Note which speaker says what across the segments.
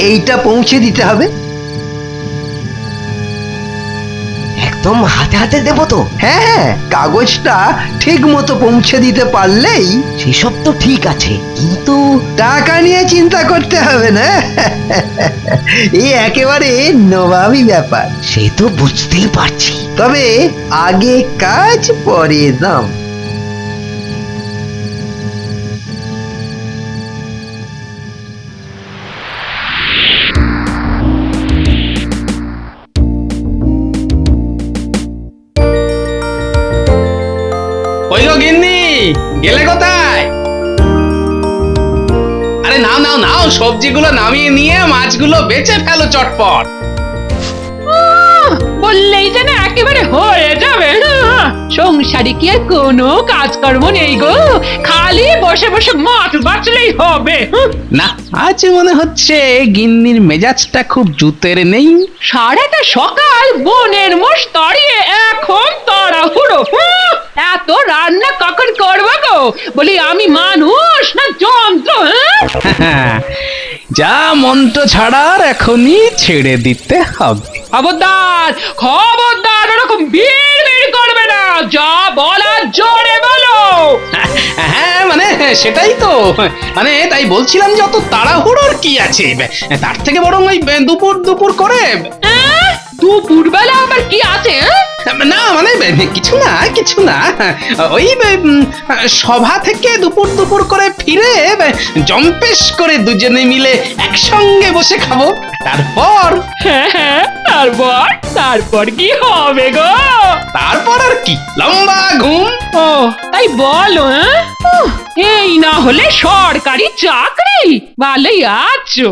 Speaker 1: এইটা পৌঁছে দিতে হবে।
Speaker 2: একদম হাতে হাতে দেবো তো?
Speaker 1: হ্যাঁ, কাগজটা ঠিক মতো পৌঁছে দিতে পারলেই।
Speaker 2: সেসব তো ঠিক আছে, কিন্তু
Speaker 1: টাকা নিয়ে চিন্তা করতে হবে না। এই একেবারে নবাবী ব্যাপার।
Speaker 2: সে তো বুঝতেই পারছি।
Speaker 1: তবে আগে কাজ পরে দাম।
Speaker 3: ওই গো গিন্নি, গেলে কোথায়? আরে নাও নাও নাও, সবজিগুলো নামিয়ে নিয়ে মাছগুলো বেচে ফেলো চটপট।
Speaker 4: বললেই যেন একেবারে হয়ে যাবে। সংসারে কি আর কোনো কাজকর্ম নেই গো, খালি বসে বসে মাছ বাঁচলেই হবে।
Speaker 3: না, আজ মনে হচ্ছে গিন্নির মেজাজটা খুব জুতের নেই।
Speaker 4: সারাটা সকাল বনের মোষ তাড়িয়ে এখন তাড়াহুড়ো। এত রান্না কখন করবো গো? বলি আমি মানুষ না যন্ত্র?
Speaker 3: যা মন্ত্র ছাড়ার এখনই ছেড়ে দিতে হবে।
Speaker 4: খবরদার খবরদার, ওরকম ভিড় করবে না, যা বলার জোরে বলো।
Speaker 3: হ্যাঁ মানে সেটাই তো, মানে তাই বলছিলাম যে অত তাড়াহুড়োর কি আছে, তার থেকে বরং ওই দুপুর দুপুর করে।
Speaker 4: দুপুর বেলা আবার কি আছে?
Speaker 3: না মানে কিছু না কিছু না, ওই সভা থেকে দুপুর দুপুর করে ফিরে জম্পেশ করে দুজনে মিলে একসঙ্গে বসে খাবো, তারপর।
Speaker 4: হ্যাঁ, তারপর কি হবে গো?
Speaker 3: তারপর আর কি, লম্বা ঘুম।
Speaker 4: ও তাই বলো? এই না হলে সরকারি চাকরি, ভালোই আছো।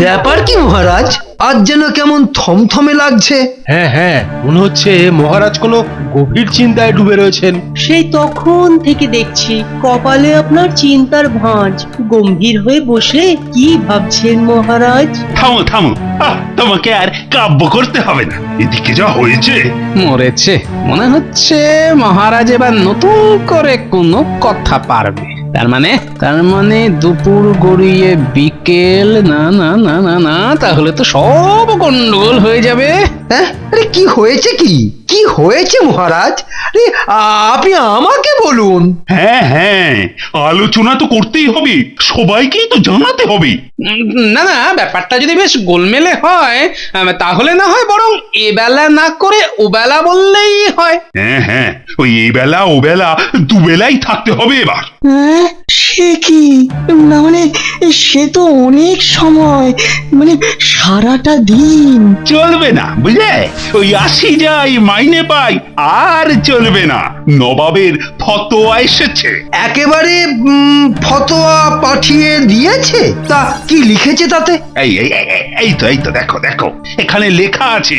Speaker 1: ব্যাপার কি মহারাজ, আজ যেন কেমন থমথমে লাগছে।
Speaker 5: হ্যাঁ হ্যাঁ, মনে হচ্ছে মহারাজ কোনো গভীর চিন্তায় ডুবে রয়েছেন।
Speaker 6: সেই তখন থেকে দেখছি কপালে আপনার চিন্তার ভাঁজ। গম্ভীর হয়ে বসে কি ভাবছেন মহারাজ?
Speaker 7: থামো থামো, তোমাকে আর কাব্য করতে হবে না, এদিকে যা হয়েছে।
Speaker 3: মরেছে, মনে হচ্ছে মহারাজ এবার নতুন করে কোনো কথা পারবে। তার মানে দুপুর গড়িয়ে বিকেল, না না না না না, তাহলে তো সব গন্ডগোল হয়ে যাবে।
Speaker 1: হ্যাঁ, আরে কি হয়েছে, কি হয়েছে মহারাজ? আরে আপনি আমাকে বলুন।
Speaker 7: হ্যাঁ হ্যাঁ, আলোচনা তো করতেই হবে, সবাইকেই তো জানাতে হবে।
Speaker 3: না না, ব্যাপারটা যদি বেশ গোলমেলে হয় তাহলে না হয় বরং এবেলা না করে ওবেলা বললেই হয়।
Speaker 7: হ্যাঁ হ্যাঁ, ওই এই বেলা ও বেলা দুবেলাই থাকতে হবে এবার।
Speaker 6: সে কি? না মানে সে তো অনেক সময়, মানে সারাটা দিন।
Speaker 7: চলবে না বুঝলে, ওই আসি যাই মাইনে পাই আর চলবে না। নবাবের ফতোয়া এসেছে।
Speaker 1: একেবারে ফতোয়া পাঠিয়ে দিয়েছে? তা কি লিখেছে তাতে?
Speaker 7: এই তো দেখো দেখো, এখানে লেখা আছে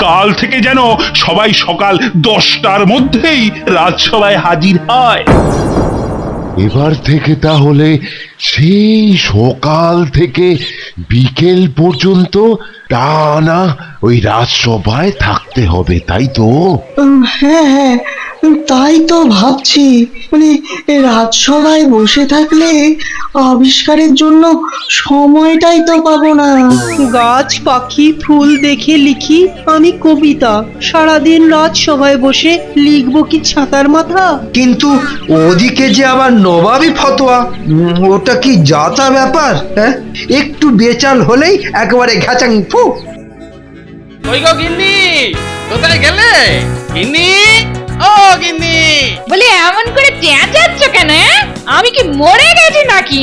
Speaker 7: কাল থেকে যেন সবাই সকাল 10টার মধ্যেই রাজসভায় হাজির হয়।
Speaker 8: এবার থেকে তাহলে সেই সকাল থেকে বিকেল পর্যন্ত টানা ওই রাজসভায় থাকতে হবে, তাই তো?
Speaker 6: হ্যাঁ হ্যাঁ, তাই তো ভাবছি। মানে রাজসভায় বসে থাকলে আবিষ্কারের জন্য সময়টাই তো পাবো না। গাছ পাখি ফুল দেখে লিখি আমি কবিতা, সারাদিন রাজসভায় বসে লিখবো কি ছাতার মাথা?
Speaker 1: কিন্তু ওদিকে যে আবার নবাবী ফতোয়া, ওটা কি যাতা ব্যাপার? হ্যাঁ, একটু বেচাল হলেই একেবারে ঘ্যাচাং ফু।
Speaker 3: ওই গো গিন্নি, কোথায় গেলে গিন্নি? ও গিন্নি,
Speaker 4: বলি এমন করে চেঁচাচ্ছ কেন? আমি কি মরে গেছি নাকি?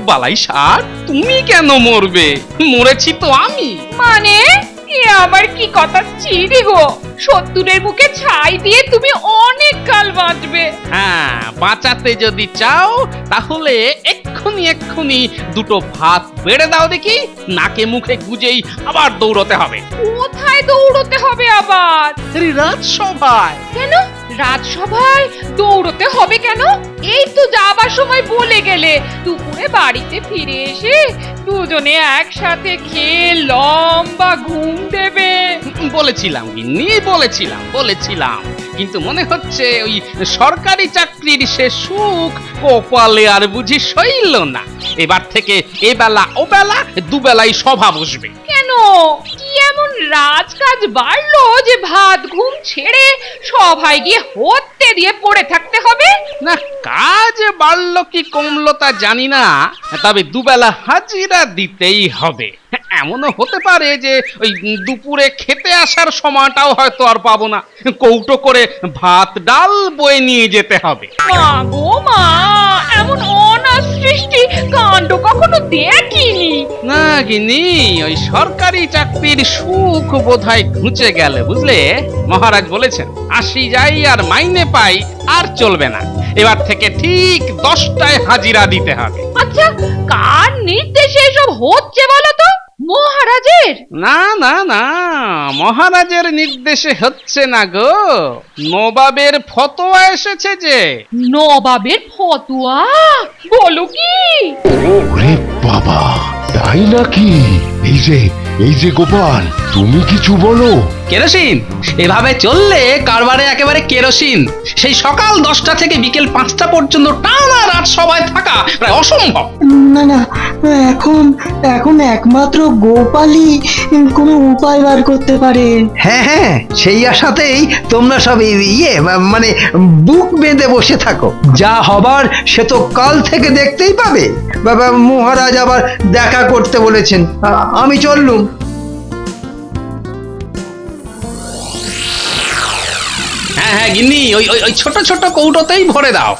Speaker 3: বালাই ষাট, তুমি কেন মরবে? মরেছি তো আমি।
Speaker 4: মানে এ আবার কি কথা ছিড়ি গো? শত্রুরের মুখে ছাই দিয়ে তুমি অনেক কাল বাঁচবে।
Speaker 3: হ্যাঁ, বাঁচাতে যদি চাও তাহলে এক্ষুনি দুটো ভাত বেড়ে দাও দেখি, নাকে মুখে গুজেই আবার দৌড়তে হবে।
Speaker 4: কোথায় দৌড়তে হবে আবার?
Speaker 3: রাজসভায়।
Speaker 4: কেন রাজসভায় দৌড়তে হবে কেন? এই তো যাবার সময় বলে গেলে দুপুরে বাড়িতে ফিরে এসে দুজনে একসাথে খেয়ে লম্বা ঘুম দেবে।
Speaker 3: বলেছিলাম গিন্নি, বলেছিলাম কিন্তু মনে হচ্ছে ওই সরকারি চাকরির সে সুখ কপালে আর বুঝি সইল না। এবার থেকে এবেলা ওবেলা দুবেলাই সভা বসবে।
Speaker 4: কেন কি এমন রাজকাজ বাড়লো যে ভাত ঘুম ছেড়ে সবাই গিয়ে হতে দিয়ে পড়ে থাকতে হবে?
Speaker 3: না কাজ বাড়লো কি কমলো তা জানি না, তবে দুবেলা হাজিরা দিতেই হবে। এমনও হতে পারে যে ওই দুপুরে খেতে আসার সময়টাও হয়তো আর পাবো না, কৌটো করে ভাত ডাল বয়ে নিয়ে যেতে হবে।
Speaker 4: মা গো মা, এমন অনাসৃষ্টি কাণ্ড কখনো দেখিনি।
Speaker 3: না গিনি, ওই সরকারি চাকরির সুখ বোধহয় ঘুচে গেল বুঝলে। মহারাজ বলেছেন আসি যাই আর মাইনে পাই আর চলবে না, এবার থেকে ঠিক 10টায় হাজিরা দিতে হবে।
Speaker 4: আচ্ছা, কার নির্দেশে এসব হচ্ছে বলো তো? মহারাজের?
Speaker 3: না না না, মহারাজের নির্দেশে হচ্ছে না গো, নবাবের ফতোয়া এসেছে যে।
Speaker 4: নবাবের ফতোয়া? বলো কি?
Speaker 8: ওরে বাবা, তাই নাকি? এই যে গোপাল, তুমি কিছু বলো।
Speaker 3: কেরোসিন এভাবে চললে কারবারে একেবারে কেরোসিন। সেই সকাল 10টা থেকে বিকেল 5টা পর্যন্ত টানা রাত সবাই থাকা প্রায় অসম্ভব।
Speaker 6: না না, এখন একমাত্র গোপালই কোনো উপায় বার করতে পারে।
Speaker 1: হ্যাঁ হ্যাঁ, সেই আশাতেই তোমরা সব মানে বুক বেঁধে বসে থাকো। যা হবার সে তো কাল থেকে দেখতেই পাবে। বাবা মহারাজ আবার দেখা করতে বলেছেন, আমি চললুম।
Speaker 3: হ্যাঁ হ্যাঁ গিন্নি, ওই ছোট ছোট কৌটোতেই ভরে দাও।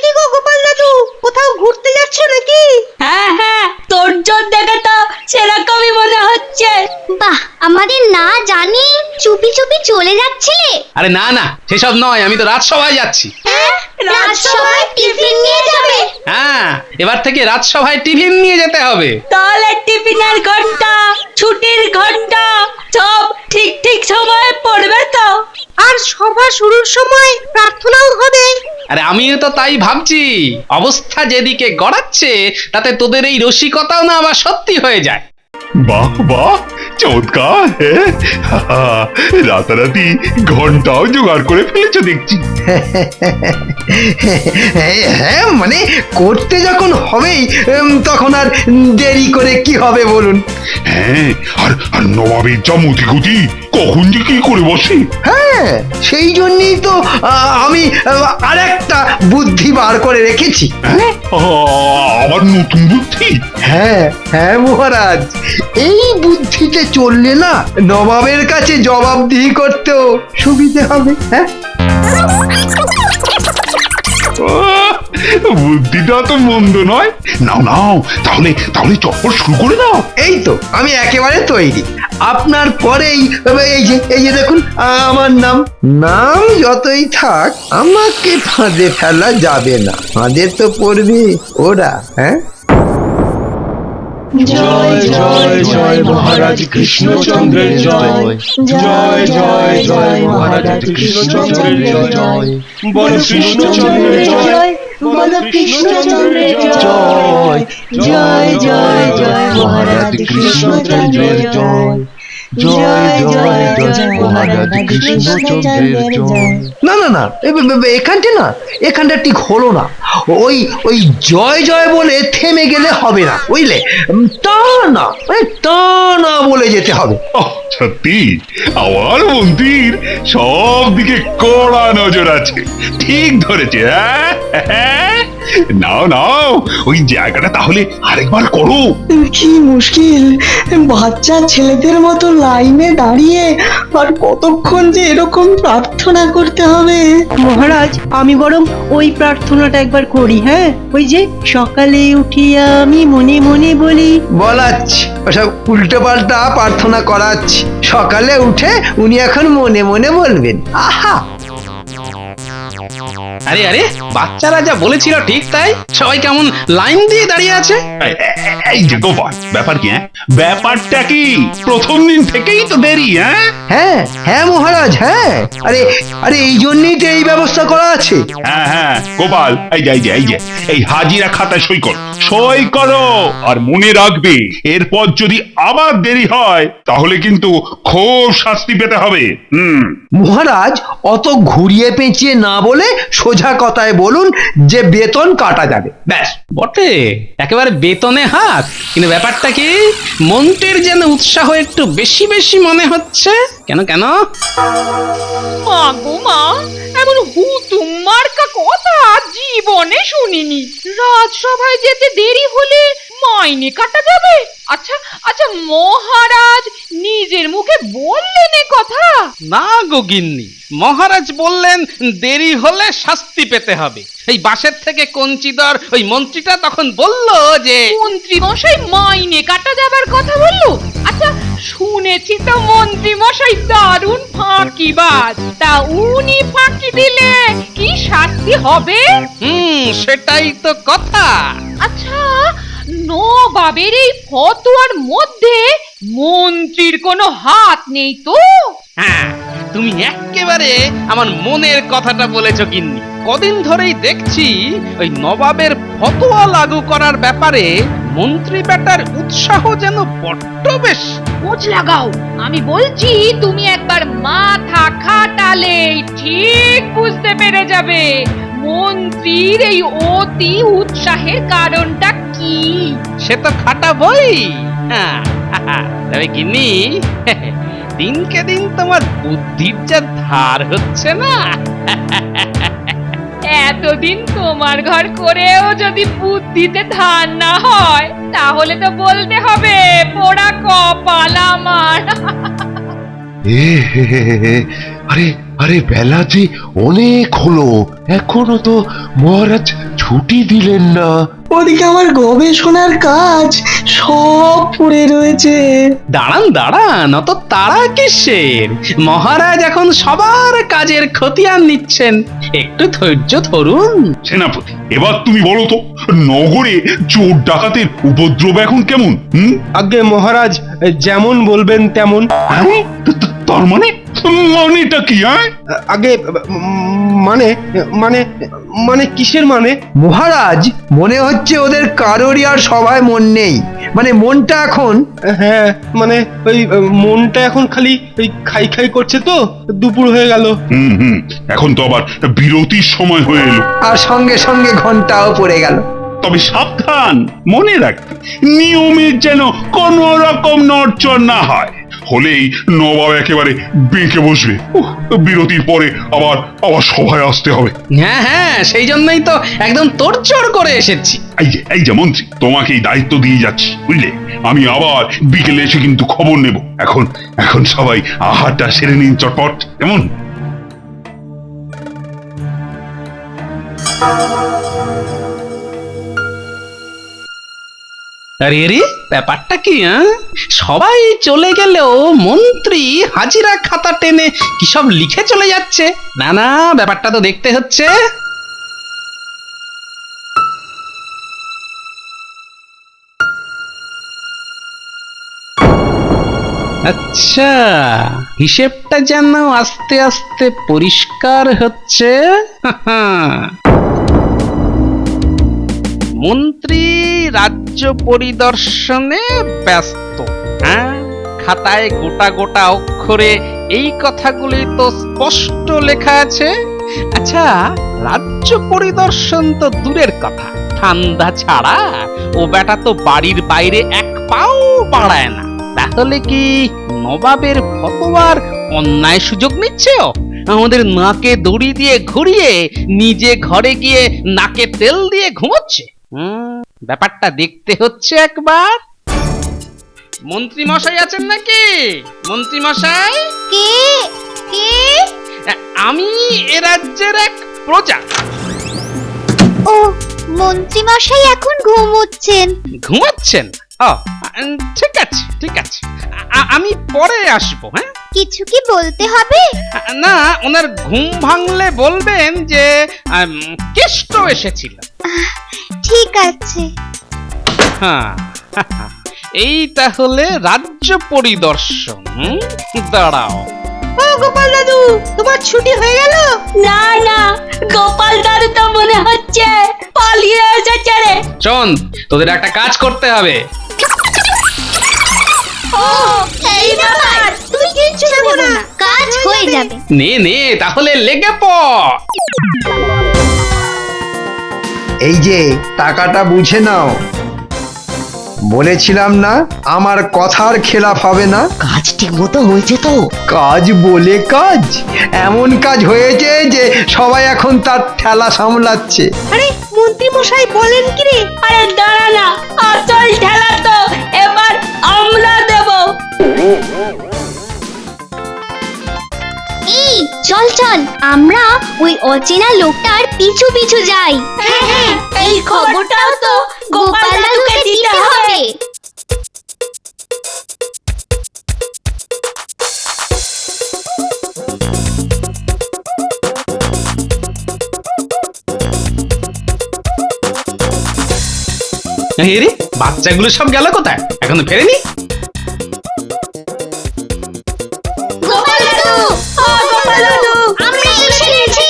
Speaker 6: কি গো গোপাল দাদু, কোথাও ঘুরতে যাচ্ছ নাকি?
Speaker 9: হ্যাঁ হ্যাঁ, তোর জোর দেখে তো সেরকমই মনে হচ্ছে।
Speaker 10: বাহ, আমাদের না জানি চুপি চুপি চলে যাচ্ছিলে।
Speaker 3: আরে না না, সেসব নয়, আমি তো রাজসভায় যাচ্ছি।
Speaker 10: রাজসভায় টিফিন নিয়ে যাবে?
Speaker 3: হ্যাঁ, এবার থেকে রাজসভায় টিফিন নিয়ে যেতে হবে।
Speaker 9: তাহলে টিফিনের ঘন্টা, ছুটির ঘন্টা সব ঠিক ঠিক সময়ে পড়বে তো?
Speaker 6: আর সভা শুরুর সময় প্রার্থনাও হবে।
Speaker 3: আরে আমিও তো তাই ভাবছি, অবস্থা যেদিকে গড়াচ্ছে তাতে তোদের এই রসিকতাও না আবার সত্যি হয়ে যায়।
Speaker 7: বাহ বাহ, চমৎকার। রাতারাতি ঘন্টাও জোগাড় করে ফেলেছো দেখছি।
Speaker 1: হ্যাঁ মানে করতে যখন হবেই তখন আর দেরি করে কি হবে বলুন।
Speaker 7: হ্যাঁ, আর নবাবের যা মতিগতি, কখন যে কি করে বসে।
Speaker 1: হ্যাঁ, সেই জন্যই তো আমি আরেকটা বুদ্ধি বার করে রেখেছি।
Speaker 7: হ্যাঁ, আবার নতুন বুদ্ধি?
Speaker 1: হ্যাঁ হ্যাঁ মহারাজ, এই বুদ্ধিতে চললে না নবাবের কাছে জবাবদিহি করতেও সুবিধে হবে। হ্যাঁ,
Speaker 7: বুদ্ধিটা তো মন্দ নয়। নাও নাও, তাহলে চটপট শুরু করে দাও।
Speaker 1: এই তো আমি একেবারে তৈরি। আপনার পরেই এই যে দেখুন, আমার নাম যতই থাক আমাকে ফাঁদে ফেলা যাবে না। ফাঁদে তো পড়বে ওরা। হ্যাঁ,
Speaker 5: জয় জয় জয় মহারাজ কৃষ্ণচন্দ্রের জয়। জয় জয় জয় মহারাজ কৃষ্ণচন্দ্রের জয়। বল কৃষ্ণচন্দ্রের জয়, বল কৃষ্ণচন্দ্রের জয়। জয় জয় জয় মহারাজ কৃষ্ণচন্দ্রের জয়। জয় জয় জয় মহারাজ কৃষ্ণচন্দ্রের জয়।
Speaker 1: না না না, এখানটা ঠিক হলো না। ওই জয় জয় বলে থেমে গেলে হবে না, বুঝলে? তা না বলে যেতে হবে।
Speaker 7: সত্যি আমার মন্ত্রীর সব দিকে কড়া নজর আছে, ঠিক ধরেছে। হ্যাঁ, নাও নাও, ওই জায়গাটা তাহলে আরেকবার করো।
Speaker 6: কি মুশকিল, বাচ্চা ছেলেদের মতো লাইনে দাঁড়িয়ে আর কতক্ষণ যে এরকম প্রার্থনা করতে হবে।
Speaker 11: মহারাজ, আমি বরং ওই প্রার্থনাটা একবার করি। হ্যাঁ, ওই যে সকালে উঠিয়া আমি মনে মনে বলি।
Speaker 1: বলাচ্ছি, ওসব উল্টো পাল্টা প্রার্থনা করাচ্ছি। সকালে উঠে উনি এখন মনে মনে বলবেন। আহা,
Speaker 3: আরে আরে বাচ্চারা যা বলেছিল ঠিক তাই, সবাই কেমন লাইন দিয়ে দাঁড়িয়ে আছে।
Speaker 7: এই যে গোপাল, ব্যাপার কি? ব্যাপারটা কি প্রথম দিন থেকেই তো দেরি?
Speaker 1: হ্যাঁ হ্যাঁ মহারাজ, হ্যাঁ। আরে আরে এই জন্যই তো এই ব্যবস্থা করা আছে।
Speaker 7: হ্যাঁ গোপাল, এই হাজিরা খাতায় সই করো, সই করো। আর মনে রাখবে, এরপর যদি আবার দেরি হয় তাহলে কিন্তু খুব শাস্তি পেতে হবে।
Speaker 1: মহারাজ, অত ঘুরিয়ে পেঁচিয়ে না বলে সোজা কথায় বলুন যে বেতন কাটা যাবে, ব্যাস।
Speaker 3: বটে, একেবারে বেতনে হাত। কিন্তু ব্যাপারটা কি, মন্ত্রীর যেন উৎসাহ একটু বেশি বেশি মনে হচ্ছে। কেন কেন?
Speaker 4: মা গো মা, এমন হুতুম মার্কা কথা জীবনে শুনিনি। রাজসভায় যেতে দেরি হলে মাইনে কাটা যাবে? আচ্ছা আচ্ছা, মহারাজ নিজের মুখে বললেন এ কথা?
Speaker 3: না গো গিন্নি, মহারাজ বললেন দেরি হলে শাস্তি পেতে হবে। এই বাসের থেকে কঞ্চিদর ওই মন্ত্রীটা তখন বলল যে
Speaker 4: মন্ত্রী মশাই মাইনে কাটা যাবার কথা বললো? আচ্ছা, শুনেছি তো মন্ত্রী মশাই দারুণ ফাঁকিবাজ। তা উনি ফাঁকি দিলে কি শাস্তি হবে?
Speaker 3: সেটাই তো কথা।
Speaker 4: আচ্ছা, নবাবের এই ফতোয়ার মধ্যে মন্ত্রীর কোনো হাত নেই তো?
Speaker 3: হ্যাঁ, তুমি একেবারে আমার মনের কথাটা বলেছো গিন্নি। কদিন ধরেই দেখছি ওই নবাবের ফতোয়া লাগু করার ব্যাপারে মন্ত্রী বেটার উৎসাহ যেন বড্ড বেশ।
Speaker 4: খোঁজ লাগাও, আমি বলছি তুমি একবার মাথা খাটালেই ঠিক বুঝতে পেরে যাবে মন্ত্রীর এই অতি উৎসাহের কারণটা কি।
Speaker 3: সে তো খাটাবই। তবে গিন্নি, দিনকে দিন তোমার বুদ্ধির যা ধার হচ্ছে না।
Speaker 4: এতদিন তোমার ঘর করেও যদি বুদ্ধিতে ধার না হয়, তাহলে তো বলতে হবে পোড়া কপাল আমার।
Speaker 8: আরে আরে বেলা যে অনেক হলো, এখনো তো মহারাজ ছুটি দিলেন না।
Speaker 6: ওদিকে আমার গবেষণার কাজ সব পড়ে রয়েছে।
Speaker 3: দাঁড়ান দাঁড়ান, অত তাড়া কিসের? মহারাজ এখন সবার কাজের খতিয়ান নিচ্ছেন, একটু ধৈর্য ধরুন।
Speaker 7: সেনাপতি, এবার তুমি বলো তো, নগরে চোর ডাকাতের উপদ্রব এখন কেমন?
Speaker 5: আগে মহারাজ যেমন বলবেন তেমন।
Speaker 7: তার মানেটা কি?
Speaker 5: আগে মানে মানে মানে কিসের মানে?
Speaker 1: মহারাজ, মনে হচ্ছে ওদের কারোরই আর সভায় মন নেই। মানে মনটা এখন,
Speaker 5: হ্যাঁ মানে ওই মনটা এখন খালি ওই খাই খাই করছে। তো দুপুর হয়ে গেল।
Speaker 7: এখন তো আবার বিরতির সময় হয়ে এলো,
Speaker 1: আর সঙ্গে সঙ্গে ঘন্টাও পড়ে গেল।
Speaker 7: তবে সাবধান, মনে রাখবে নিয়মের যেন কোন রকম নড়চড় না হয়। হলেই নবাব একেবারে বেঁকে বসবে। বিরতির পরে আবার আবার সভায় আসতে হবে।
Speaker 3: হ্যাঁ হ্যাঁ, সেই জন্যই তো একদম তোড়জোড় করে এসেছি।
Speaker 7: এই যে মন্ত্রী, তোমাকে এই দায়িত্ব দিয়ে যাচ্ছি, বুঝলে? আমি আবার বিকেলে এসে কিন্তু খবর নেব। এখন সবাই আহারটা সেরে নিন চটপট, কেমন?
Speaker 3: আরে আরে, ব্যাপারটা কি? সবাই চলে গেলেও মন্ত্রী হাজিরা খাতা টেনে কি সব লিখে চলে যাচ্ছে। না না, ব্যাপারটা তো দেখতে হচ্ছে। আচ্ছা, হিসেবটা যেন আস্তে আস্তে পরিষ্কার হচ্ছে। মন্ত্রী রাজ্য পরিদর্শনে ব্যস্ত। খাতায় গোটা গোটা অক্ষরে এই কথাগুলি তো স্পষ্ট লেখা আছে। আচ্ছা, রাজ্য পরিদর্শন তো দূরের কথা, ঠান্ডা ছাড়া ও বেটা তো বাড়ির বাইরে এক পাও বাড়ায় না। তাহলে কি নবাবের ফতোয়ার অন্যায় সুযোগ নিচ্ছে? আমাদের নাকে দড়ি দিয়ে ঘুরিয়ে নিজে ঘরে গিয়ে নাকে তেল দিয়ে ঘুমোচ্ছে। ব্যাপারটা দেখতে হচ্ছে একবার। মন্ত্রী মশাই আছেন নাকি? মন্ত্রী মশাই?
Speaker 10: কে কে?
Speaker 3: আমি এ রাজ্যের এক প্রজা।
Speaker 10: ও, মন্ত্রী মশাই এখন ঘুমোচ্ছেন?
Speaker 3: ঘুমাচ্ছেন? ও ঠিক আছে ঠিক আছে, আমি পরে আসবো। হ্যাঁ,
Speaker 10: কিছু কি বলতে হবে?
Speaker 3: না, ওনার ঘুম ভাঙলে বলবেন যে কেষ্ট এসেছিল।
Speaker 10: ঠিক আছে।
Speaker 3: হ্যাঁ, এই তাহলে রাজ্য পরিদর্শন। দাঁড়াও,
Speaker 11: ও গোপাল দাদু, তোমার ছুটি হয়ে গেল?
Speaker 9: না না, গোপাল দাদু তো মনে হচ্ছে পালিয়ে এসেছে রে।
Speaker 3: শোন, তোদের একটা কাজ করতে হবে।
Speaker 9: ও এই ব্যাপার,
Speaker 10: তুই কিচ্ছু দেবো না, কাজ হয়ে যাবে।
Speaker 3: নে নে তাহলে লেগে পড়।
Speaker 1: এই যে টাকাটা বুঝে নাও। বলেছিলাম না আমার কথার খেলাপ হবে না।
Speaker 2: কাজ ঠিক মতো হয়েছে তো?
Speaker 1: কাজ বলে কাজ, এমন কাজ হয়েছে যে সবাই এখন তার ঠেলা সামলাচ্ছে।
Speaker 11: আরে মন্ত্রী মশাই বলেন কি রে?
Speaker 9: আরে দাঁড়া না, আসল ঠেলা তো এবার আমরা দেব।
Speaker 10: এই চল চল, আমরা ওই অচেনা লোকটার পিছু পিছু যাই।
Speaker 9: হ্যাঁ হ্যাঁ, এই খবরটাও তো গোপাল দাদুকে দিতে হবে।
Speaker 3: রে, বাচ্চাগুলো সব গেল কোথায়? এখনো ফেরেনি?
Speaker 10: গোপাল দাদু,
Speaker 9: ও গোপাল দাদু,
Speaker 10: আমরা এসে গেছি।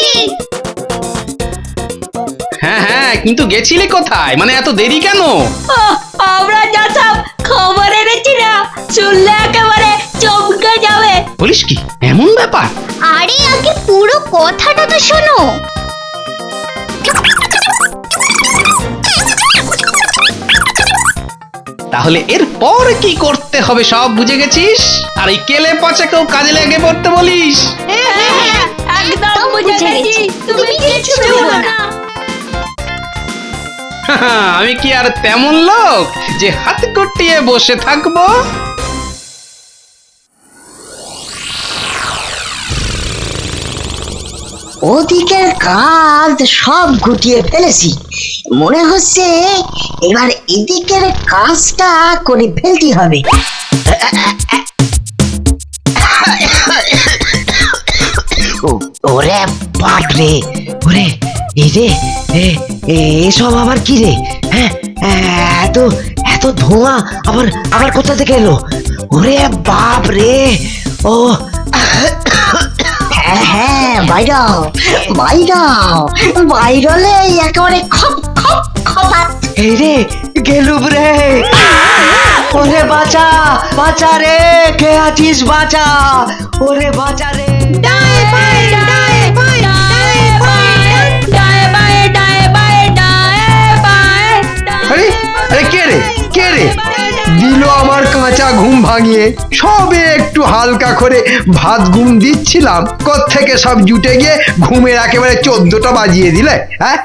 Speaker 3: হ্যাঁ হ্যাঁ, কিন্তু গেছিলে কোথায়? মানে এত দেরি কেন?
Speaker 9: আমরা যা সব খবর এনেছি না, শুনলে একেবারে চমকে যাবে।
Speaker 3: বলিস কি, এমন ব্যাপার?
Speaker 10: আরে আগে পুরো কথাটা তো শোনো।
Speaker 3: তাহলে এরপর কি করতে হবে সব বুঝে গেছিস? আর এই কেলে পচাকেও কাজে লেগে পড়তে বলিস।
Speaker 9: হ্যাঁ, একদম বুঝে গেছি, তুমি কিচ্ছু ভেবো না।
Speaker 3: আমি কি আর তেমন লোক যে হাত গুটিয়ে বসে থাকবো?
Speaker 2: ওদিকের কাজ সব গুটিয়ে ফেলেছি, মনে হচ্ছে এবার এদিকের কাজটা করে ফেলতে হবে। ওরে বাপরে, ওরে এই রে, এসব আবার কি রে? হ্যাঁ, এত এত ধোঁয়া আবার আবার কোথা থেকে এলো? ওরে বাপ রে! ও হ্যাঁ, বাইরাও বাইরাও, বাইরলে একেবারে খপ খপ খপাত। এই রে গেলুম রে! ওরে বাঁচা বাঁচা রে, কে আছিস বাঁচা! ওরে বাঁচা রে!
Speaker 9: ডায়ে বায়ে ডায়ে বায়ে ডায়ে বায়ে ডায়ে বায়ে ডায়ে বায়ে ডায়ে বায়ে।
Speaker 1: আরে আরে কে রে, কে রে দিল আমার কাঁচা ঘুম ভাঙিয়ে? সবে একটু হালকা করে ভাত ঘুম দিচ্ছিলাম, কোত্থেকে সব জুটে গিয়ে ঘুমের একেবারে 14টা বাজিয়ে দিলে। হ্যাঁ,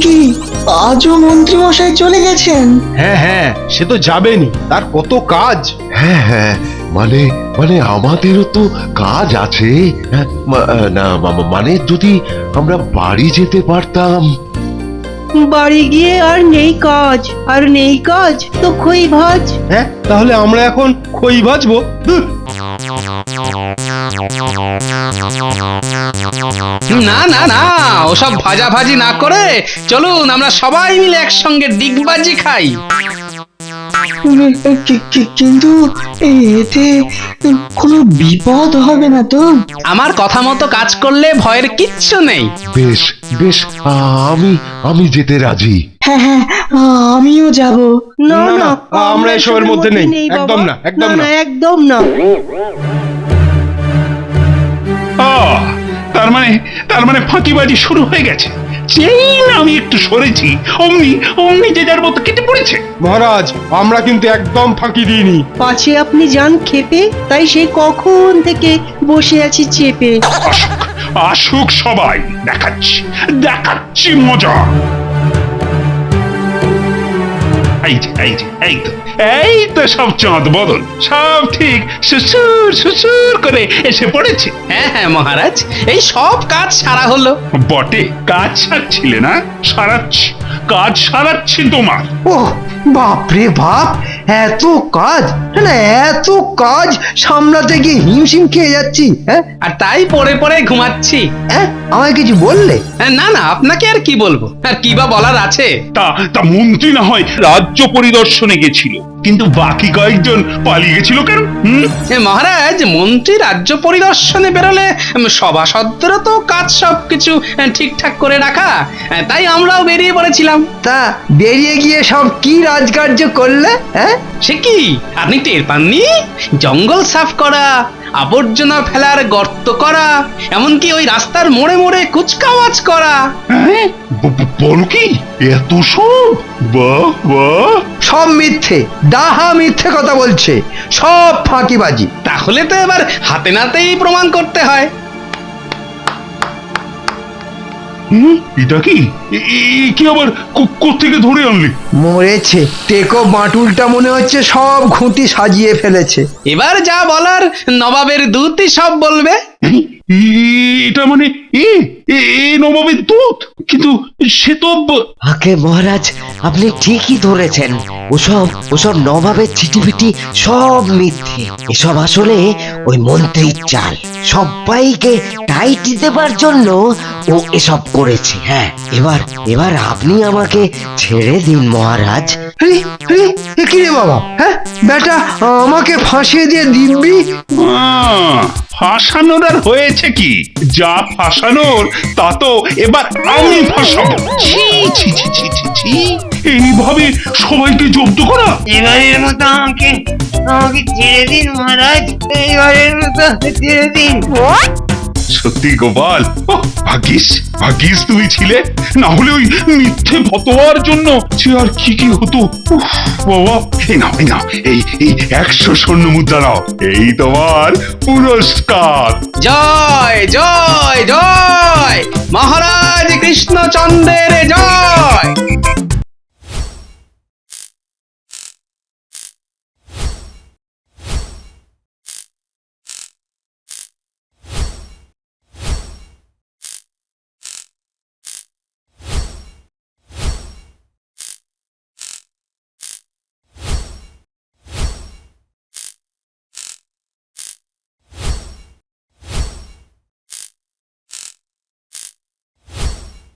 Speaker 6: কি আজও মন্ত্রী মশাই চলে গেছেন?
Speaker 5: হ্যাঁ হ্যাঁ, সে তো যাবেনি, তার কত কাজ।
Speaker 8: হ্যাঁ হ্যাঁ, মানে মানে আমাদেরও তো কাজ আছে। হ্যাঁ, না মানে যদি আমরা বাড়ি যেতে পারতাম।
Speaker 11: বাড়ি গিয়ে আর নেই কাজ, আর নেই কাজ তো খই ভাজ।
Speaker 5: হ্যাঁ, তাহলে আমরা এখন খই ভাজবো। ধুর।
Speaker 3: না না না, ওসব ভাজাভাজি না করে চলুন আমরা সবাই মিলে একসঙ্গে ডিগবাজি খাই।
Speaker 6: কিন্তু এতে কোনো বিপদ হবে না তো?
Speaker 3: আমার কথা মতো কাজ করলে ভয়ের কিচ্ছু নেই।
Speaker 8: বেশ বেশ, আমি যেতে রাজি।
Speaker 6: হ্যাঁ হ্যাঁ, আমিও যাব।
Speaker 11: না
Speaker 5: না,
Speaker 11: না,
Speaker 5: আমরা এসবের মধ্যে নেই,
Speaker 11: বাবা।
Speaker 5: একদম না, একদম না।
Speaker 11: একদম না।
Speaker 7: তার মানে ফাঁকিবাজি শুরু হয়ে গেছে। যেই না আমি একটু সরেছি, অমনি অমনি যে যার মতো কেটে পড়েছে।
Speaker 5: মহারাজ, আমরা কিন্তু একদম ফাঁকি দিইনি।
Speaker 11: পাছে আপনি যান খেপে, তাই সে কখন থেকে বসে আছি চেপে।
Speaker 7: আসুক আসুক সবাই, দেখাচ্ছি দেখাচ্ছি মজা। এই তো সব চাঁদ বদল সব ঠিক শ্বশুর শ্বশুর করে এসে পড়েছে।
Speaker 3: হ্যাঁ হ্যাঁ মহারাজ, এই সব কাজ সারা হলো।
Speaker 7: বটে, কাজ সারছিলে না? সারাচ্ছি, কাজ সারাচ্ছি তোমার।
Speaker 1: ও বাপরে বাপ, এত কাজ, না এত কাজ সামলাতে গিয়ে হিমশিম খেয়ে যাচ্ছি। হ্যাঁ
Speaker 3: আর তাই পড়ে পড়ে ঘুমাচ্ছি।
Speaker 1: হ্যাঁ, আমায় কিছু বললে?
Speaker 3: না না, আপনাকে আর কি বলবো, আর কি বা বলার আছে।
Speaker 7: তা মন্ত্রী না হয় রাজ্য পরিদর্শনে গেছিল, কিন্তু বাকি কয়েকজন পালিয়ে গেছিল কেন?
Speaker 3: মহারাজ, মন্ত্রী রাজ্য পরিদর্শনে বেরোলে সভাসদেরও তো কাজ সবকিছু ঠিকঠাক করে রাখা, তাই আমরাও বেরিয়ে পড়েছিলাম।
Speaker 1: তা বেরিয়ে গিয়ে সব কি রাজকার্য করলে? হ্যাঁ,
Speaker 3: সে কি আপনি টের পাননি? জঙ্গল সাফ করা, আবর্জনা ফেলার গর্ত করা, এমনকি ওই রাস্তার মোড়ে মোড়ে কুচকাওয়াজ করা।
Speaker 7: হ্যাঁ, বলো কি এত সব? বাহ বাহ,
Speaker 1: সব মিথ্যে, ডাহা মিথ্যে কথা বলছে, সব ফাঁকিবাজি।
Speaker 3: তাহলে তো এবার হাতে নাতেই প্রমাণ করতে হয়।
Speaker 7: এটা কি কি আবার কোত্থেকে ধরে আনলি?
Speaker 1: মরেছে, টেকো বাঁটুলটা মনে হচ্ছে সব ঘুঁটি সাজিয়ে ফেলেছে।
Speaker 3: এবার যা বলার নবাবের দূতই সব বলবে।
Speaker 7: এটা মানে নবাবের দূত? কিন্তু সে তো
Speaker 2: আগে মহারাজ, আপনি ঠিকই ধরেছেন। ওসব নবাবের চিঠিপিটি সব মিথ্যে। এসব আসলে ওই মন্ত্রীর চাল। সবাইকে টাইট দেবার জন্য ও এসব করেছে। হ্যাঁ, এবার আপনি আমাকে ছেড়ে দিন মহারাজ।
Speaker 1: কি রে বাবা, হ্যাঁ বেটা আমাকে ফাঁসিয়ে দিয়ে দিব্যি?
Speaker 7: ফাঁসানোর আর হয়েছে কি? যা ফাঁসানোর তা তো এবার আমি ফাঁসাবো। ছি ছি ছি ছি ছি ছি, এইভাবে সবাইকে জব্দ করা।
Speaker 6: এবারের মতো আমাকে ছেড়ে দিন মহারাজ, এবারের মতো ছেড়ে দিন।
Speaker 7: সত্যি গোপাল, ভাগ্যিস তুমি ছিলে, না হলে ওই মিথ্যে ফতোয়ার জন্য যে আর কি হতো। বাবা, এই নাও এই 100 স্বর্ণ মুদ্রা নাও, এই তোমার পুরস্কার।
Speaker 3: জয় জয় জয় মহারাজ কৃষ্ণচন্দ্রের জয়।